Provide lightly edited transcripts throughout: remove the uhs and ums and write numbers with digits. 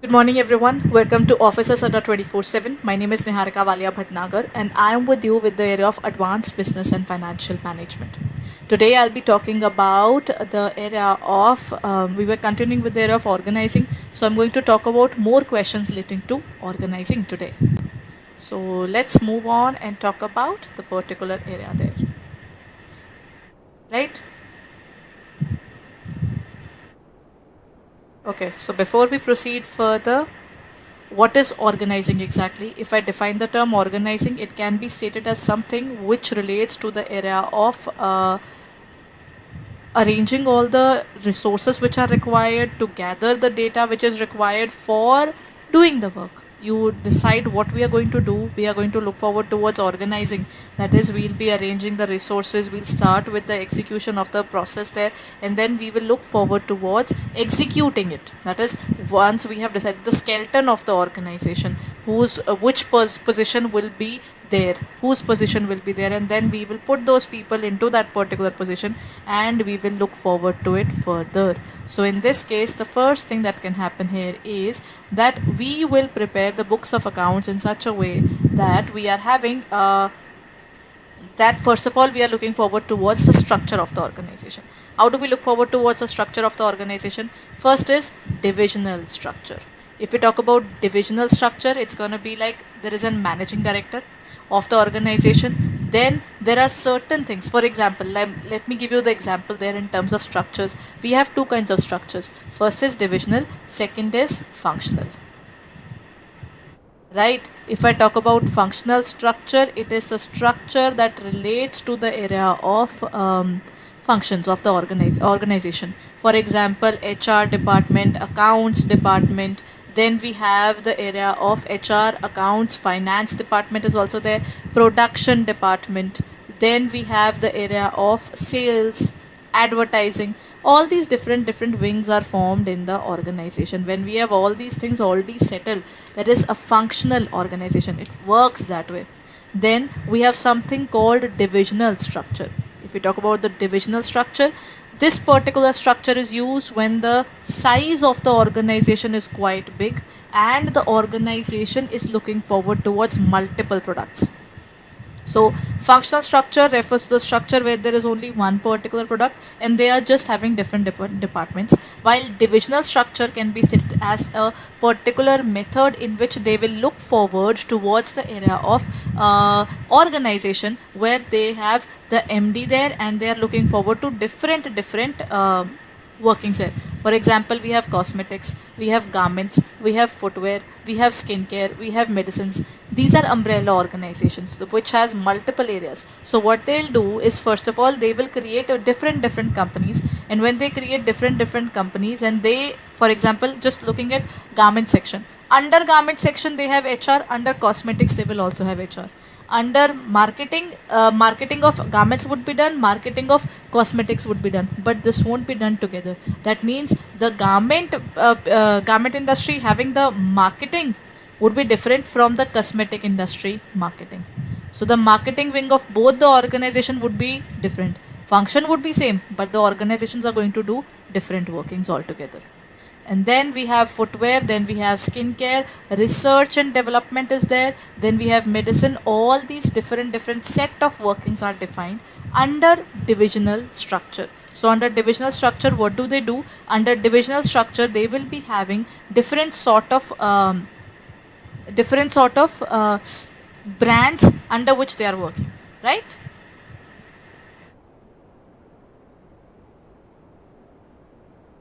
Good morning, everyone. Welcome to Officers Adda 24/7. My name is Niharika Walia Bhatnagar, and I am with you with the area of Advanced Business and Financial Management. Today, I'll be talking about the area of, we were continuing with the area of organizing, so I'm going to talk about more questions relating to organizing today. So, let's move on and talk about the particular area there. Right? Okay, so before we proceed further, what is organizing exactly? If I define the term organizing, it can be stated as something which relates to the area of arranging all the resources which are required to gather the data which is required for doing the work. You decide what we are going to do. We are going to look forward towards organizing. That is, we'll be arranging the resources. We'll start with the execution of the process there, and then we will look forward towards executing it. That is, once we have decided the skeleton of the organization, position will be there, whose position will be there, and then we will put those people into that particular position, and we will look forward to it further. So in this case, the first thing that can happen here is that we will prepare the books of accounts in such a way that we are having that first of all we are looking forward towards the structure of the organization. How do we look forward towards the structure of the organization? First is divisional structure. If we talk about divisional structure, it's going to be like there is a managing director of the organization. Then there are certain things. For example, let me give you the example there in terms of structures. We have two kinds of structures. First is divisional, second is functional. Right? If I talk about functional structure, it is the structure that relates to the area of functions of the organization. For example, HR department, accounts department. Then we have the area of HR, accounts, finance department is also there, production department. Then we have the area of sales, advertising. All these different wings are formed in the organization. When we have all these things already settled, that is a functional organization. It works that way. Then we have something called divisional structure. If we talk about the divisional structure, this particular structure is used when the size of the organization is quite big and the organization is looking forward towards multiple products. So functional structure refers to the structure where there is only one particular product and they are just having different departments, while divisional structure can be stated as a particular method in which they will look forward towards the area of organization where they have the MD there and they are looking forward to different workings there. For example, we have cosmetics, we have garments, we have footwear, we have skincare, we have medicines. These are umbrella organizations which has multiple areas. So what they'll do is, first of all, they will create a different companies, and when they create different companies, and they, for example, just looking at garment section, under garment section they have HR, under cosmetics they will also have HR, under marketing, marketing of garments would be done, marketing of cosmetics would be done, but this won't be done together. That means the garment industry having the marketing would be different from the cosmetic industry marketing. So the marketing wing of both the organization would be different. Function would be same, but the organizations are going to do different workings altogether. And then we have footwear, then we have skincare, research and development is there, then we have medicine. All these different set of workings are defined under divisional structure. So under divisional structure, what do they do? Under divisional structure, they will be having different sort of brands under which they are working, right?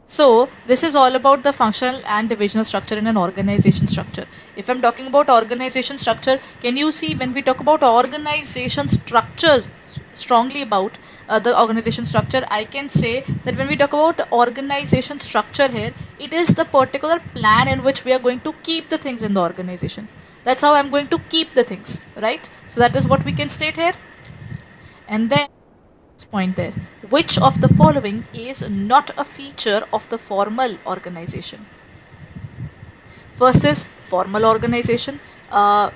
So this is all about the functional and divisional structure in an organization structure. If I'm talking about organization structure, can you see when we talk about organization structures, strongly about the organization structure, I can say that when we talk about organization structure here, it is the particular plan in which we are going to keep the things in the organization. That's how I'm going to keep the things, right? So that is what we can state here. And then point there, which of the following is not a feature of the formal organization? First is formal organization,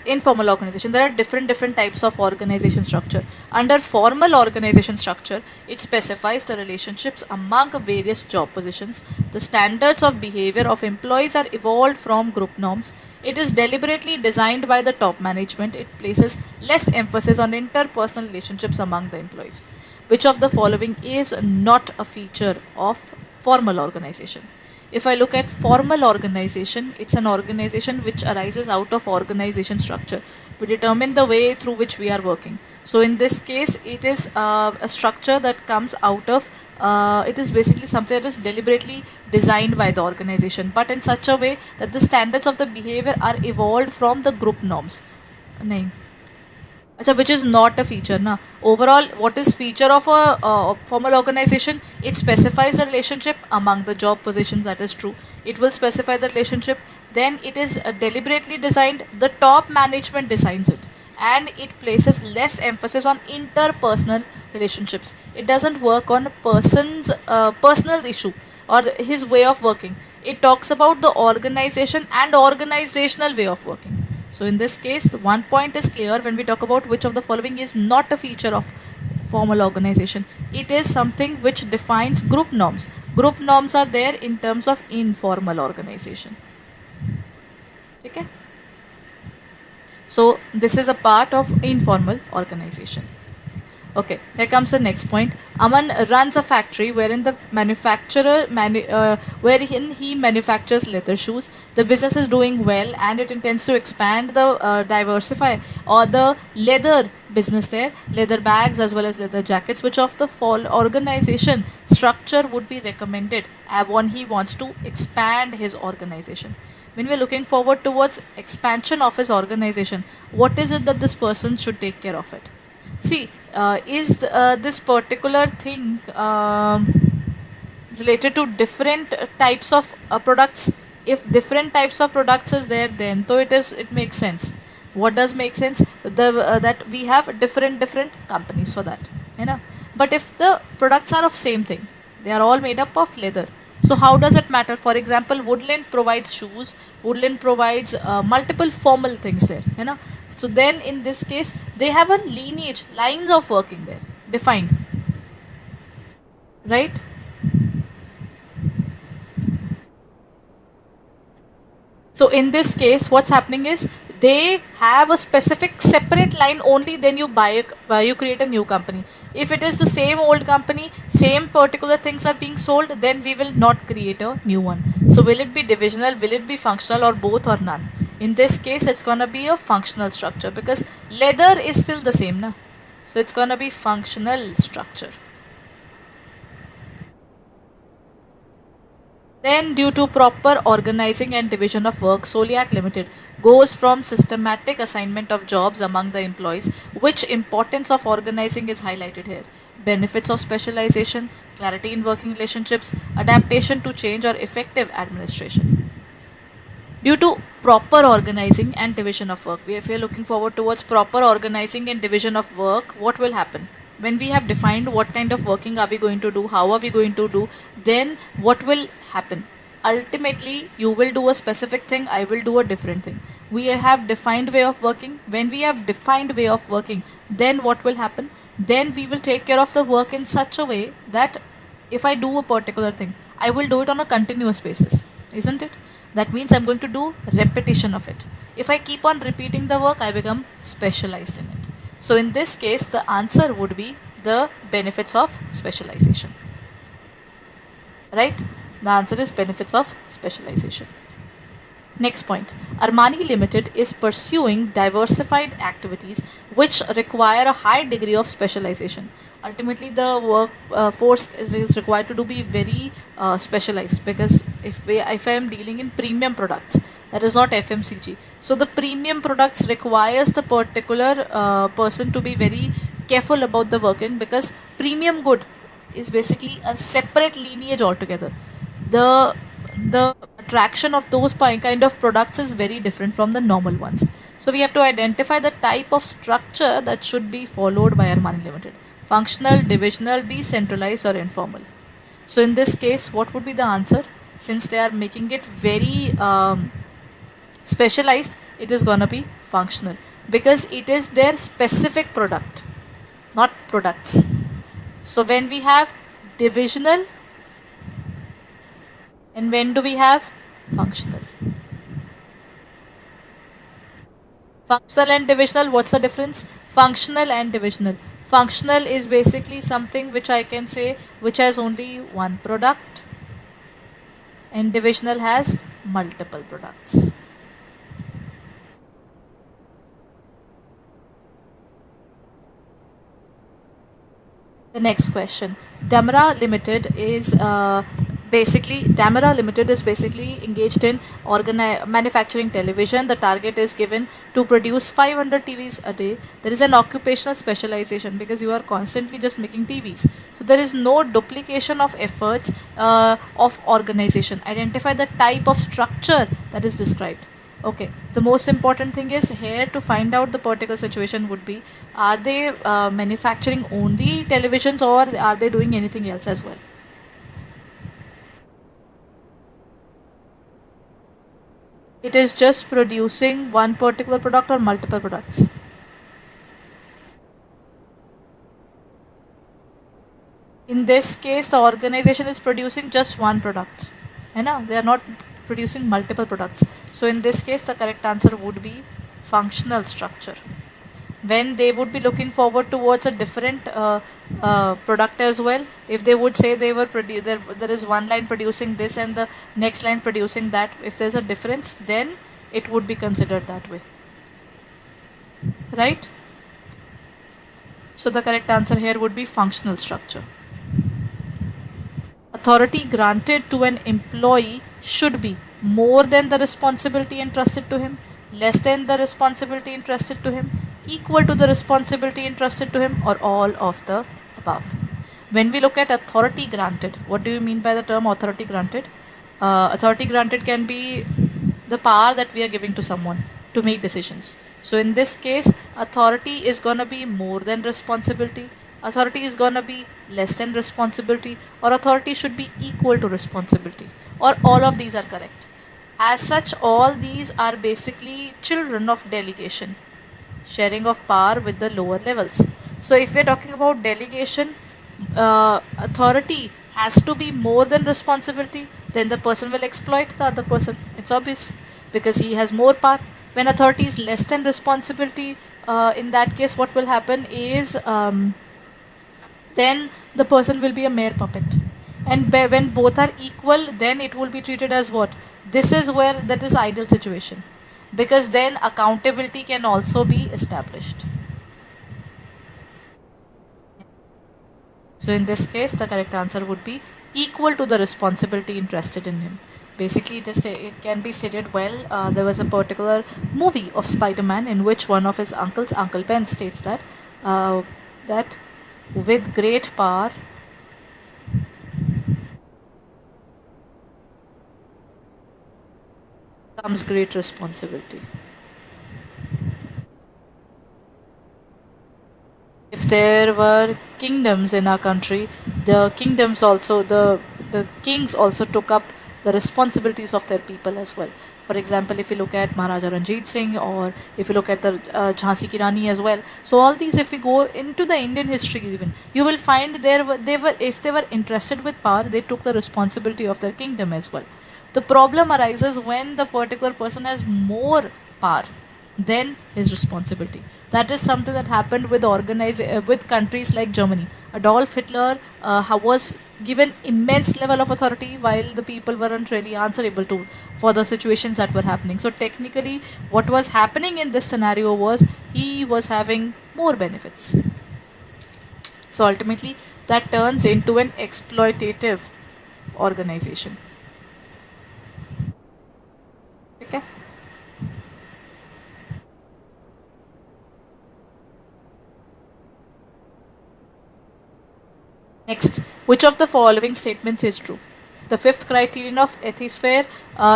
informal organization. There are different types of organization structure. Under formal organization structure, it specifies the relationships among various job positions. The standards of behavior of employees are evolved from group norms. It is deliberately designed by the top management. It places less emphasis on interpersonal relationships among the employees. Which of the following is not a feature of formal organization? If I look at formal organization, it's an organization which arises out of organization structure. We determine the way through which we are working. So in this case, it is a structure that comes out of, it is basically something that is deliberately designed by the organization, but in such a way that the standards of the behavior are evolved from the group norms. Nahin. Acha, which is not a feature na. Overall, what is feature of a formal organization? It specifies the relationship among the job positions. That is true. It will specify the relationship. Then it is deliberately designed. The top management designs it, and it places less emphasis on interpersonal relationships. It doesn't work on a person's personal issue or his way of working. It talks about the organization and organizational way of working. So in this case, one point is clear when we talk about which of the following is not a feature of formal organization. It is something which defines group norms. Group norms are there in terms of informal organization. Okay? So this is a part of informal organization. Okay, here comes the next point. Aman runs a factory wherein the manufacturer wherein he manufactures leather shoes. The business is doing well and it intends to expand the diversify or the leather business there, leather bags as well as leather jackets. Which of the organization structure would be recommended when he wants to expand his organization? When we are looking forward towards expansion of his organization, what is it that this person should take care of it? See, is this particular thing related to different types of products? If different types of products is there, then so it makes sense. What does make sense? That we have different companies for that, you know. But if the products are of same thing, they are all made up of leather. So how does it matter? For example, Woodland provides shoes. Woodland provides multiple formal things there, you know. So then in this case, they have a lineage, lines of working there, defined. Right? So in this case, what's happening is they have a specific separate line only, then you you create a new company. If it is the same old company, same particular things are being sold, then we will not create a new one. So will it be divisional, will it be functional, or both or none? In this case, it's going to be a functional structure because leather is still the same, na? So it's going to be functional structure. Then, due to proper organizing and division of work, Soliac Limited goes from systematic assignment of jobs among the employees. Which importance of organizing is highlighted here? Benefits of specialization, clarity in working relationships, adaptation to change, or effective administration. Due to proper organizing and division of work, if we are looking forward towards proper organizing and division of work, what will happen? When we have defined what kind of working are we going to do, how are we going to do, then what will happen? Ultimately, you will do a specific thing, I will do a different thing. We have defined way of working. When we have defined way of working, then what will happen? Then we will take care of the work in such a way that if I do a particular thing, I will do it on a continuous basis, isn't it? That means I'm going to do repetition of it. If I keep on repeating the work, I become specialized in it. So in this case, the answer would be the benefits of specialization. Right? The answer is benefits of specialization. Next point. Armani Limited is pursuing diversified activities which require a high degree of specialization. Ultimately, the workforce is required to be very specialized, because if I am dealing in premium products, that is not FMCG. So the premium products requires the particular person to be very careful about the working, because premium good is basically a separate lineage altogether. The attraction of those kind of products is very different from the normal ones. So we have to identify the type of structure that should be followed by Armani Limited. Functional, divisional, decentralized, or informal. So in this case, what would be the answer? Since they are making it very specialized, it is going to be functional, because it is their specific product, not products. So when we have divisional, and when do we have functional? Functional and divisional, what's the difference? Functional and divisional. Functional is basically something which I can say which has only one product, and divisional has multiple products. The next question. Damara Limited is basically engaged in manufacturing television. The target is given to produce 500 TVs a day. There is an occupational specialization because you are constantly just making TVs. So there is no duplication of efforts of organization. Identify the type of structure that is described. Okay, the most important thing is here to find out the particular situation would be, are they manufacturing only televisions or are they doing anything else as well? It is just producing one particular product or multiple products. In this case, the organization is producing just one product. They are not producing multiple products. So in this case, the correct answer would be functional structure. When they would be looking forward towards a different product as well, if they would say they were there is one line producing this and the next line producing that, if there's a difference, then it would be considered that way, right? So the correct answer here would be functional structure. Authority granted to an employee should be more than the responsibility entrusted to him, less than the responsibility entrusted to him, equal to the responsibility entrusted to him, or all of the above. When we look at authority granted, what do you mean by the term authority granted? Authority granted can be the power that we are giving to someone to make decisions. So in this case, authority is going to be more than responsibility, authority is going to be less than responsibility, or authority should be equal to responsibility, or all of these are correct. As such, all these are basically children of delegation, sharing of power with the lower levels. So if we're talking about delegation, authority has to be more than responsibility, then the person will exploit the other person. It's obvious, because he has more power. When authority is less than responsibility, in that case what will happen is, then the person will be a mere puppet. And when both are equal, then it will be treated as what? This is where that is ideal situation, because then accountability can also be established. So in this case, the correct answer would be equal to the responsibility entrusted in him. Basically, it can be stated well. There was a particular movie of Spider-Man in which one of his uncles, Uncle Ben, states that that with great power comes great responsibility. If there were kingdoms in our country, the kings also took up the responsibilities of their people as well. For example, if you look at Maharaja Ranjit Singh, or if you look at the Jhansi Ki Rani as well. So all these, if we go into the Indian history even, you will find if they were interested with power, they took the responsibility of their kingdom as well. The problem arises when the particular person has more power than his responsibility. That is something that happened with with countries like Germany. Adolf Hitler was given immense level of authority, while the people weren't really answerable to for the situations that were happening. So technically, what was happening in this scenario was he was having more benefits. So ultimately, that turns into an exploitative organization. Okay. Next, which of the following statements is true? The fifth criterion of ethisphere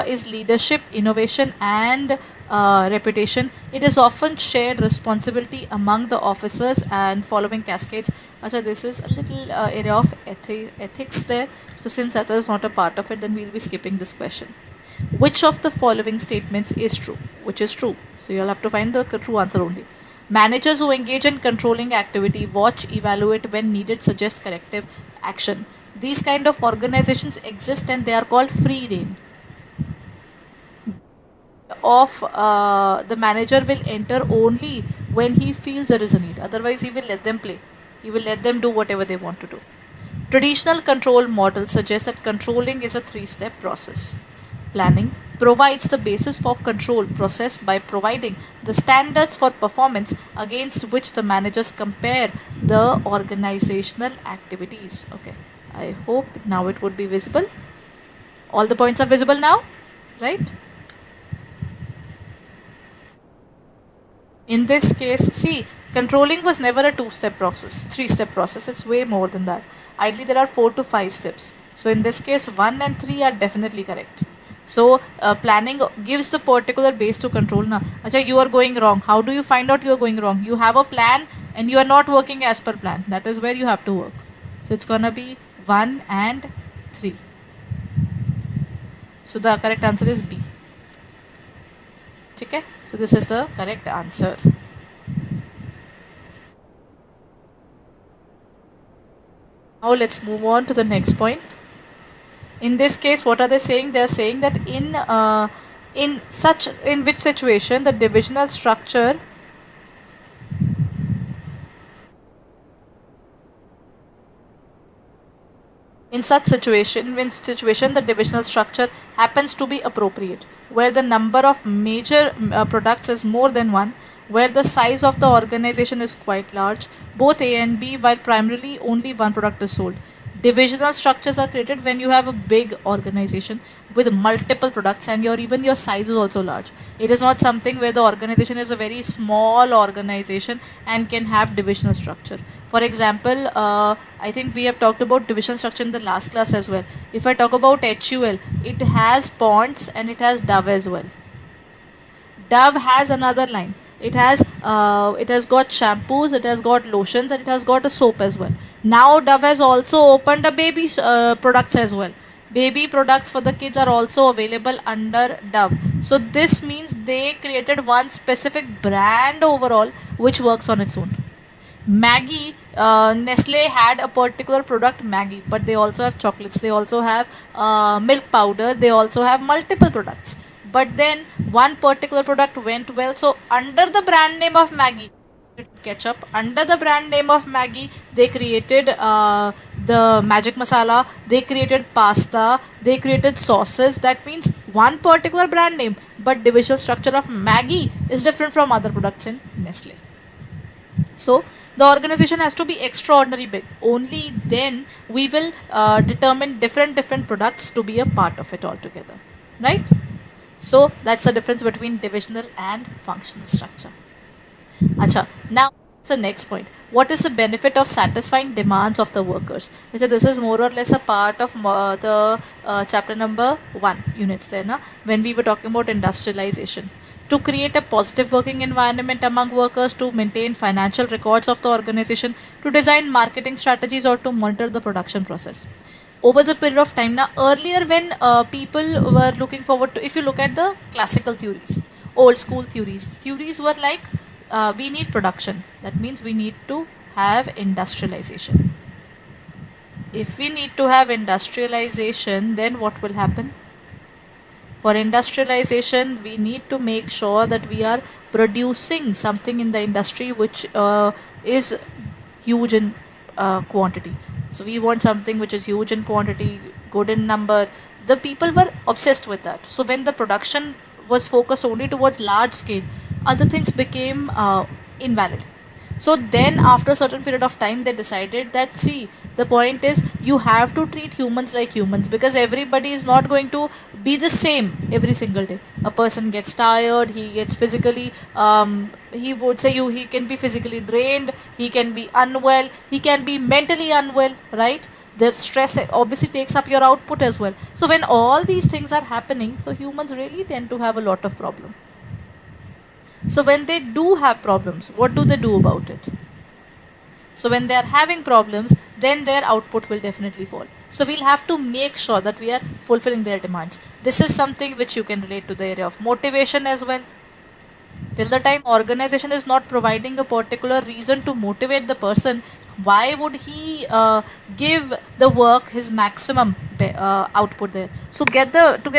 is leadership, innovation, and reputation. It is often shared responsibility among the officers and following cascades. Achha, this is a little area of ethics there. So since that is not a part of it, then we'll be skipping this question. Which of the following statements is true? Which is true? So you'll have to find the true answer only. Managers who engage in controlling activity, watch, evaluate when needed, suggest corrective action. These kind of organizations exist and they are called free rein. Of the manager will enter only when he feels there is a need. Otherwise, he will let them play. He will let them do whatever they want to do. Traditional control model suggests that controlling is a three-step process. Planning provides the basis for control process by providing the standards for performance against which the managers compare the organizational activities. Okay, I hope now it would be visible. All the points are visible now, right? In this case, see, controlling was never a two-step process, three-step process. It's way more than that. Ideally, there are 4 to 5 steps. So in this case, 1 and 3 are definitely correct. So planning gives the particular base to control. Now, Acha, you are going wrong. How do you find out you are going wrong? You have a plan and you are not working as per plan. That is where you have to work. So it's gonna be 1 and 3. So the correct answer is B. Okay? So this is the correct answer. Now let's move on to the next point. In this case, what are they saying? They are saying that in which situation the divisional structure the divisional structure happens to be appropriate, where the number of major products is more than one, where the size of the organization is quite large, both A and B, while primarily only one product is sold. Divisional structures are created when you have a big organization with multiple products and even your size is also large. It is not something where the organization is a very small organization and can have divisional structure. For example, I think we have talked about divisional structure in the last class as well. If I talk about HUL, it has Ponds and it has Dove as well. Dove has another line. It has got shampoos, it has got lotions, and it has got a soap as well. Now Dove has also opened a baby products as well. Baby products for the kids are also available under Dove. So this means they created one specific brand overall which works on its own. Maggie, Nestle had a particular product Maggie, but they also have chocolates, they also have milk powder, they also have multiple products. But then one particular product went well, so under the brand name of Maggie, ketchup, under the brand name of Maggie, they created the magic masala, they created pasta, they created sauces. That means one particular brand name, but divisional structure of Maggie is different from other products in Nestle. So the organization has to be extraordinarily big. Only then we will determine different products to be a part of it altogether, right? So that's the difference between divisional and functional structure. Acha, now the next point. What is the benefit of satisfying demands of the workers? Acha, this is more or less a part of the chapter number 1 units there, na? When we were talking about industrialization. To create a positive working environment among workers, to maintain financial records of the organization, to design marketing strategies, or to monitor the production process. Over the period of time, now earlier when people were looking forward to, if you look at the classical theories, old school theories were like we need production, that means we need to have industrialization. If we need to have industrialization, then what will happen? For industrialization, we need to make sure that we are producing something in the industry which is huge in quantity. So we want something which is huge in quantity, good in number. The people were obsessed with that. So when the production was focused only towards large scale, other things became invalid. So then after a certain period of time, they decided that, see, the point is you have to treat humans like humans, because everybody is not going to be the same every single day. A person gets tired, he gets physically, he would say he can be physically drained, he can be unwell, he can be mentally unwell, right? The stress obviously takes up your output as well. So when all these things are happening, so humans really tend to have a lot of problem. So when they do have problems, what do they do about it? So when they are having problems, then their output will definitely fall. So we'll have to make sure that we are fulfilling their demands. This is something which you can relate to the area of motivation as well. Till the time organization is not providing a particular reason to motivate the person, why would he give the work his maximum output there? So to get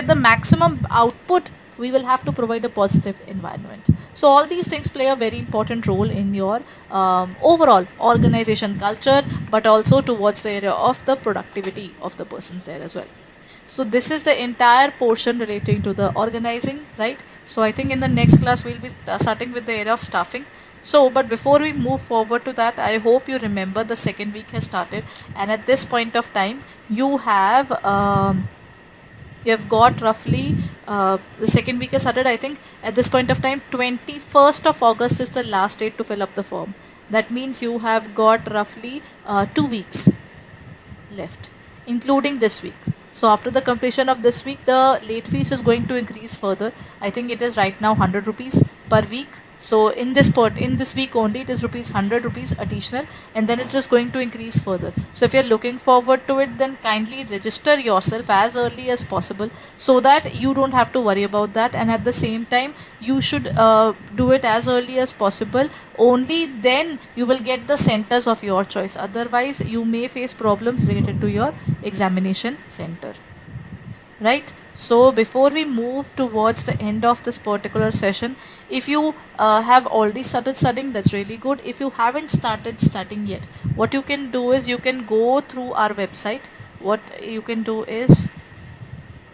the maximum output, we will have to provide a positive environment. So all these things play a very important role in your overall organization culture, but also towards the area of the productivity of the persons there as well. So this is the entire portion relating to the organizing, right? So I think in the next class we'll be starting with the area of staffing. So but before we move forward to that, I hope you remember the second week has started, and at this point of time you have got roughly the second week has started. I think at this point of time 21st of August is the last date to fill up the form. That means you have got roughly 2 weeks left, including this week. So after the completion of this week, the late fees is going to increase further. I think it is right now 100 rupees per week. So in this week only, it is rupees 100 rupees additional, and then it is going to increase further. So if you are looking forward to it, then kindly register yourself as early as possible, so that you don't have to worry about that. And at the same time, you should do it as early as possible. Only then you will get the centers of your choice. Otherwise, you may face problems related to your examination center. Right? So before we move towards the end of this particular session, if you have already started studying, that's really good. If you haven't started studying yet, what you can do is you can go through our website. What you can do is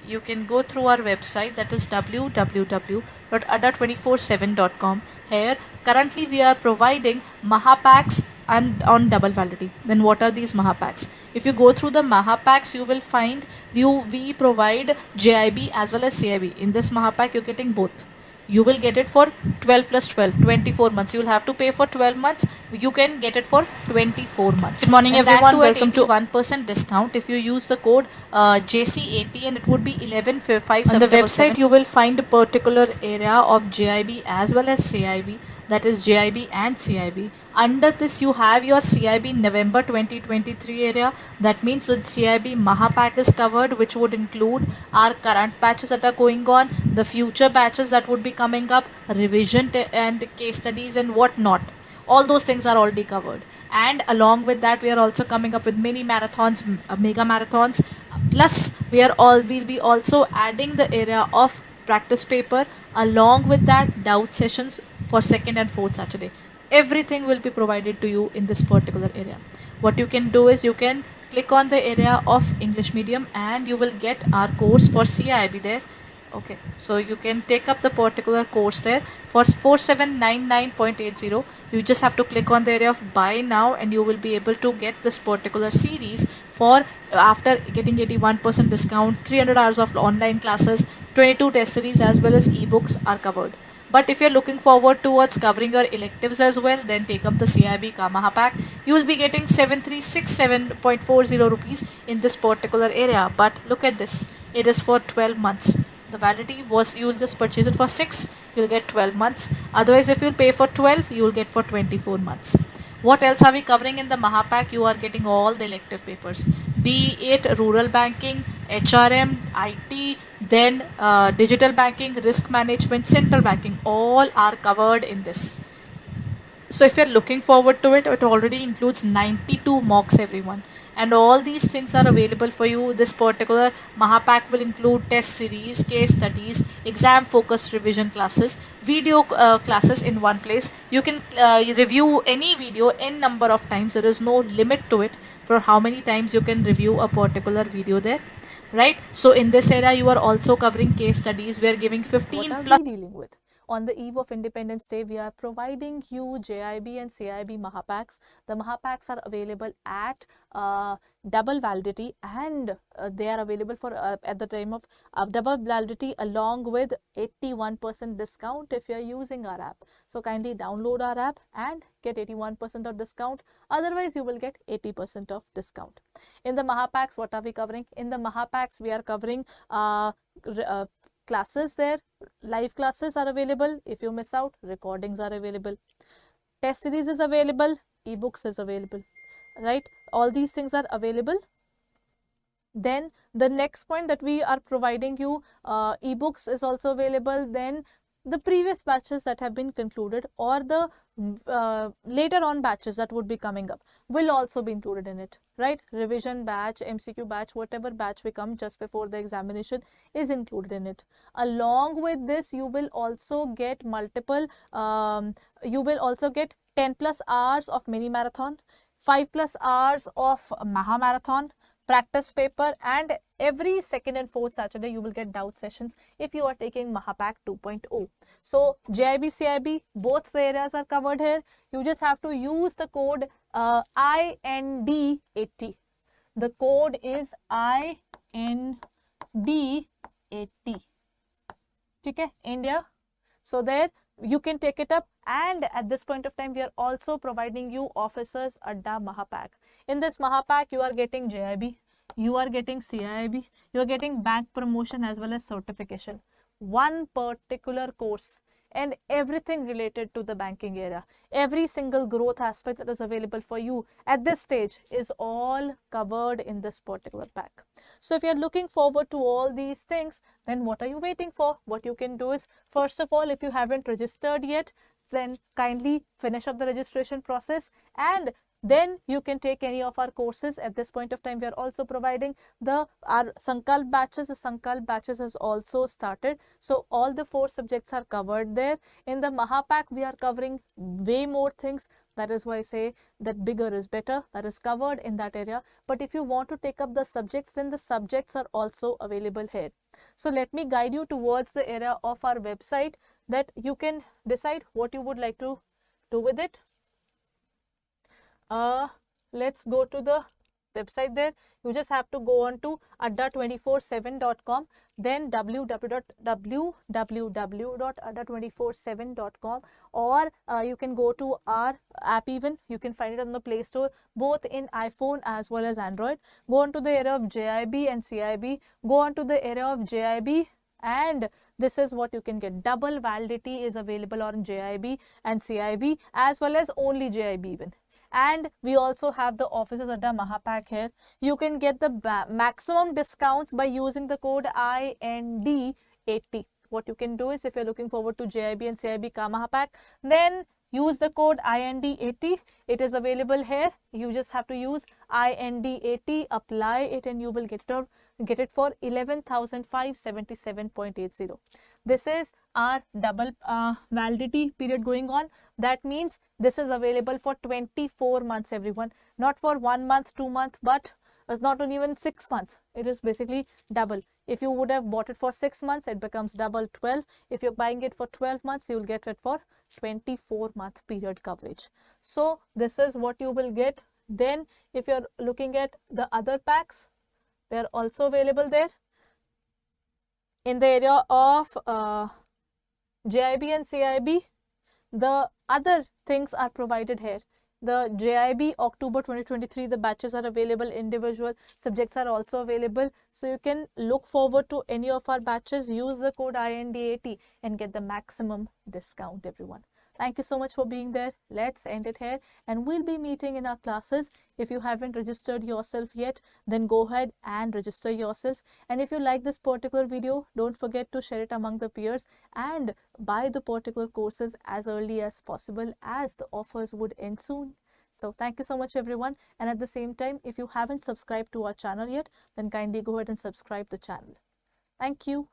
you can go through our website, that is www.adda247.com. Here currently we are providing Maha Packs and on double validity. Then what are these Maha Packs? If you go through the Maha Packs, you will find we provide JIB as well as CAIIB. In this Maha Pack, you're getting both. You will get it for 12 plus 12, 24 months. You will have to pay for 12 months. You can get it for 24 months. Good morning, everyone. Welcome to 1% discount if you use the code JC80, and it would be 11,577. On the website, you will find a particular area of JIB as well as CAIIB, that is JIB and CAIIB. Under this, you have your CAIIB November 2023 area. That means the CAIIB Maha Pack is covered, which would include our current batches that are going on, the future batches that would be coming up, revision and case studies and whatnot. All those things are already covered. And along with that, we are also coming up with mini marathons, mega marathons. Plus, we'll be also adding the area of practice paper. Along with that, doubt sessions for second and fourth Saturday. Everything will be provided to you in this particular area. What you can do is you can click on the area of English medium, and you will get our course for CAIIB there. Okay, so you can take up the particular course there for 4799.80. You just have to click on the area of buy now, and you will be able to get this particular series for after getting 81% discount. 300 hours of online classes, 22 test series as well as ebooks are covered. But if you're looking forward towards covering your electives as well, then take up the CAIIB Maha Pack. You will be getting 7367.40 rupees in this particular area. But look at this, it is for 12 months. The validity was, you will just purchase it for 6, you will get 12 months. Otherwise, if you pay for 12, you will get for 24 months. What else are we covering in the Maha Pack? You are getting all the elective papers, be it rural banking, HRM, IT, then digital banking, risk management, central banking, all are covered in this. So if you're looking forward to it, it already includes 92 mocks, everyone. And all these things are available for you. This particular Maha Pack will include test series, case studies, exam focused revision classes, video classes in one place. You can review any video n number of times. There is no limit to it for how many times you can review a particular video there. Right? So in this area, you are also covering case studies. We are giving 15 plus. What are we dealing with? On the eve of Independence Day, we are providing you JIB and CAIIB Maha Packs. The Maha Packs are available at double validity, and they are available for at the time of double validity along with 81% discount if you are using our app. So kindly download our app and get 81% of discount. Otherwise, you will get 80% of discount. In the Maha Packs, what are we covering? In the Maha Packs, we are covering classes there. Live classes are available. If you miss out, recordings are available. Test series is available. Ebooks is available. right? All these things are available. Then the next point that we are providing you, ebooks is also available. Then the previous batches that have been concluded or the later on batches that would be coming up will also be included in it, right? Revision batch, MCQ batch, whatever batch we come just before the examination is included in it. Along with this, you will also get multiple, you will also get 10 plus hours of mini marathon, 5 plus hours of Maha marathon, practice paper, and every second and fourth Saturday you will get doubt sessions if you are taking Maha Pack 2.0. So JIB, CIB, both the areas are covered here. You just have to use the code IND80. The code is IND80. Okay, India. So there you can take it up, and at this point of time we are also providing you officers Adda Maha Pack. In this Maha Pack you are getting JIB, you are getting CAIIB, you are getting bank promotion as well as certification, one particular course, and everything related to the banking area. Every single growth aspect that is available for you at this stage is all covered in this particular pack. So if you are looking forward to all these things, then what are you waiting for? What you can do is, first of all, if you haven't registered yet, then kindly finish up the registration process, and then you can take any of our courses. At this point of time we are also providing our Sankalp batches. The Sankalp batches has also started, so all the 4 subjects are covered there. In the Maha Pack we are covering way more things. That is why I say that bigger is better. That is covered in that area. But if you want to take up the subjects, then the subjects are also available here. So let me guide you towards the area of our website that you can decide what you would like to do with it. Let's go to the website there. You just have to go on to adda247.com, then www.adda247.com, or you can go to our app. Even you can find it on the Play Store, both in iPhone as well as Android. Go on to the area of JIB and CIB. Go on to the area of JIB, and this is what you can get. Double validity is available on JIB and CIB, as well as only JIB even. And we also have the officers Adda Maha Pack here. You can get the maximum discounts by using the code IND80. What you can do is, if you're looking forward to JIB and CIB Maha Pack, then use the code IND80. It is available here. You just have to use IND80, apply it, and you will get it for 11,577.80. This is our double validity period going on. That means this is available for 24 months, everyone. Not for 1 month, 2 months, but not even 6 months. It is basically double. If you would have bought it for 6 months, it becomes double 12. If you're buying it for 12 months, you will get it for 24-month period coverage. So this is what you will get. Then if you're looking at the other packs, they are also available there. In the area of JIB and CIB, the other things are provided here. The JIB October 2023, the batches are available. Individual subjects are also available. So you can look forward to any of our batches. Use the code IND80 and get the maximum discount, everyone. Thank you so much for being there. Let's end it here, and we'll be meeting in our classes. If you haven't registered yourself yet, then go ahead and register yourself. And if you like this particular video, don't forget to share it among the peers and buy the particular courses as early as possible, as the offers would end soon. So thank you so much, everyone. And at the same time, if you haven't subscribed to our channel yet, then kindly go ahead and subscribe the channel. Thank you.